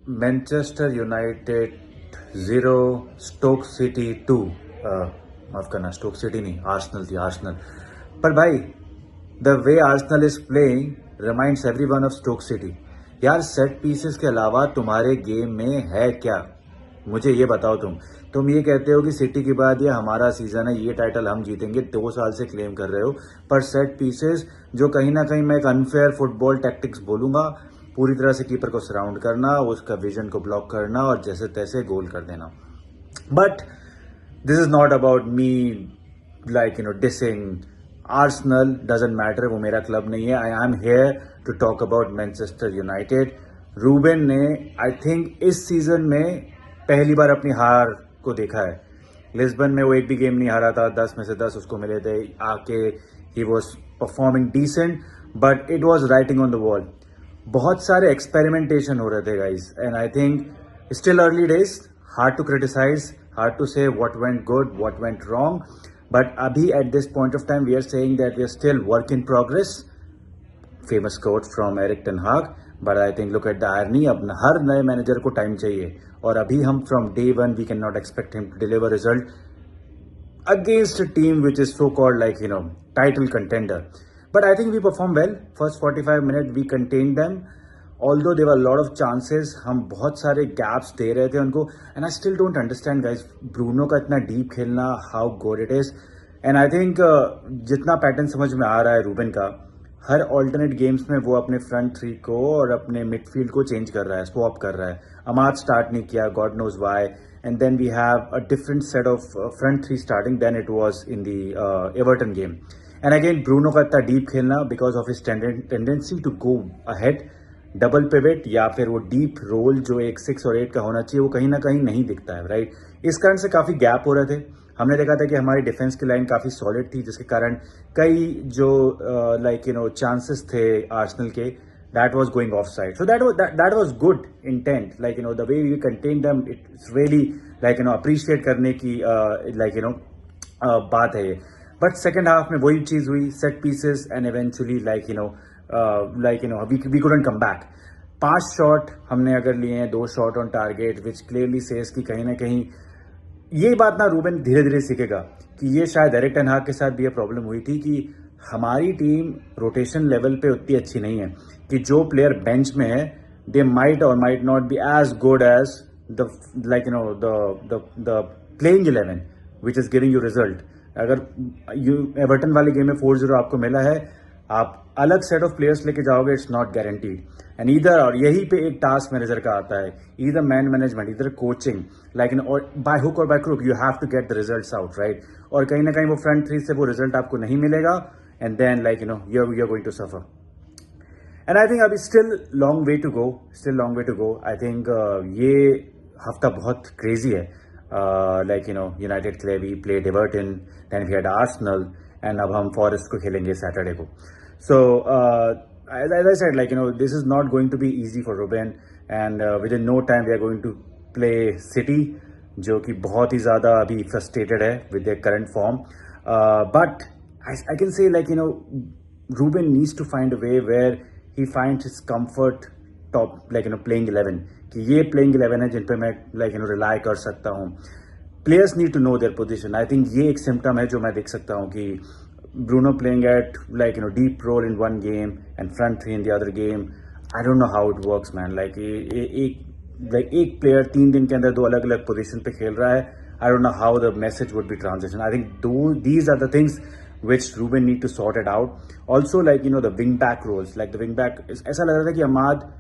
Manchester United 0, stock city 2। माफ करना, Stoke City नहीं, आर्सेनल थी, आर्सेनल। पर भाई, the way Arsenal is playing reminds everyone of Stoke City. यार, सेट पीसेस के अलावा तुम्हारे गेम में है क्या? मुझे ये बताओ। तुम ये कहते हो कि सिटी के बाद ये हमारा सीजन है, ये टाइटल हम जीतेंगे, 2 साल से क्लेम कर रहे हो। पर सेट पीसेस जो कहीं ना कहीं मैं एक अनफेयर फुटबॉल टैक्टिक्स बोलूंगा, पूरी तरह से कीपर को सराउंड करना, उसका विजन को ब्लॉक करना और जैसे तैसे गोल कर देना। But this is not about me dissing Arsenal. Doesn't matter, वो मेरा क्लब नहीं है। I am here to talk about Manchester United. Ruben ने आई थिंक इस सीजन में पहली बार अपनी हार को देखा है। लिस्बन में वो एक भी गेम नहीं हारा था, 10 में से 10 उसको मिले थे। आके ही was performing decent, but it was writing on the wall. बहुत सारे एक्सपेरिमेंटेशन हो रहे थे guys, and I think still early days, hard to criticise, hard to say what went good, what went wrong. But अभी at this point of time we are saying that we are still work in progress. Famous quote from Erik ten Hag. But I think look at the irony, अब हर नए manager को time चाहिए, और अभी हम from day one we can not expect him to deliver result against a team which is so called title contender. But I think we performed well. First 45 minutes we contained them, although there were a lot of chances. हम बहुत सारे gaps दे रहे थे उनको, and I still don't understand guys, Bruno का इतना deep खेलना, how good it is. And I think जितना पैटर्न समझ में आ रहा है रूबेन का, हर ऑल्टरनेट गेम्स में वो अपने फ्रंट थ्री को और अपने मिडफील्ड को चेंज कर रहा है, स्वॉप कर रहा है। अमाद स्टार्ट नहीं किया, God knows why, and then we have a different set of front three starting than it was in the Everton game. And again Bruno का इतना डीप खेलना because of his tendency to go ahead, double pivot या फिर वो deep role जो एक 6 और 8 का होना चाहिए, वो कहीं ना कहीं नहीं दिखता है, राइट। इस कारण से काफ़ी गैप हो रहे थे। हमने देखा था कि हमारी डिफेंस की लाइन काफ़ी सॉलिड थी, जिसके कारण कई जो चांसेस थे आर्सेनल के, that was going off side. So that was good intent, the way we contain them, it's really appreciate करने की बात है ये। बट सेकेंड हाफ में वही चीज़ हुई, set pieces, and eventually we couldn't come back. 5 shot हमने अगर लिए हैं, 2 shot on target, which clearly says कि कहीं ना कहीं ये बात ना रूबेन धीरे धीरे सीखेगा कि ये शायद एरिक टेन हाग के साथ भी ये प्रॉब्लम हुई थी कि हमारी टीम रोटेशन लेवल पे उतनी अच्छी नहीं है कि जो प्लेयर बेंच में है they might or might not be as good as the the playing 11 which is giving you result. अगर यू एवर्टन वाले गेम में 4-0 आपको मिला है, आप अलग सेट ऑफ प्लेयर्स लेके जाओगे, इट्स नॉट गारंटीड। एंड इधर, और यही पे एक टास्क मैनेजर का आता है, इधर मैन मैनेजमेंट, इधर कोचिंग, और by hook or by crook you have to get the results out, right. और कहीं ना कहीं वो फ्रंट थ्री से वो रिजल्ट आपको नहीं मिलेगा, and then you are going to suffer. And I think अभी still long way to go. I think ये हफ्ता बहुत क्रेजी है। यूनाइटेड के लिए we played Everton, then we had Arsenal, and अब हम फॉरेस्ट को खेलेंगे सैटरडे को। So, as I said, this is not going to be easy for Ruben, and within no time we are going to play City, जो कि बहुत ही ज़्यादा अभी frustrated है with their current form. But I can say Ruben needs to find a way where he finds his comfort top, playing 11. कि ये playing 11 है जिन पे मैं rely कर सकता हूँ. Players need to know their position. I think ये एक symptom है जो मैं देख सकता हूँ कि Bruno playing at deep role in one game and front three in the other game. I don't know how it works, man. एक player 3 दिन के अंदर 2 अलग-अलग पोजीशन पे खेल रहा है. I don't know how the message would be transition. I think these are the things which Ruben need to sort it out. Also, the wing back roles, the wing back, ऐसा लग रहा था कि अमाद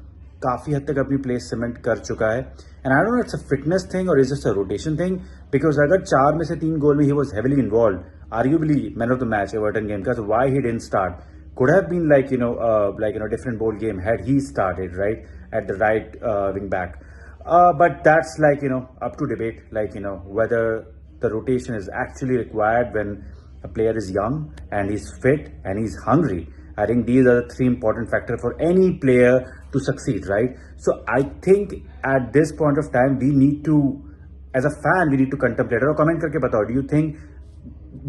काफ़ी हद तक अपनी प्लेस सीमेंट कर चुका है, and I don't know it's a fitness thing और is just a rotation thing, because अगर 4 में से 3 गोल में ही was heavily involve, arguably man of the match Everton game, because why he didn't start could have been different ball game had he started right at the right wing back, but that's up to debate, whether the rotation is actually required when a player is young and he's fit and he's hungry. I think these are the 3 important factors for any player to succeed, right? So I think at this point of time we need to, as a fan, we need to contemplate. और comment करके बताओ, do you think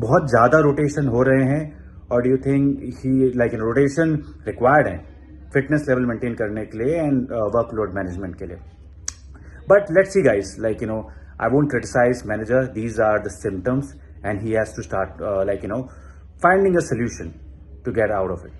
बहुत ज़्यादा rotation हो रहे हैं, और do you think he rotation required है फिटनेस लेवल मेंटेन करने के लिए एंड वर्कलोड मैनेजमेंट के लिए? But let's see, guys. Like, I won't criticize manager. These are the symptoms, and he has to start, finding a solution to get out of it.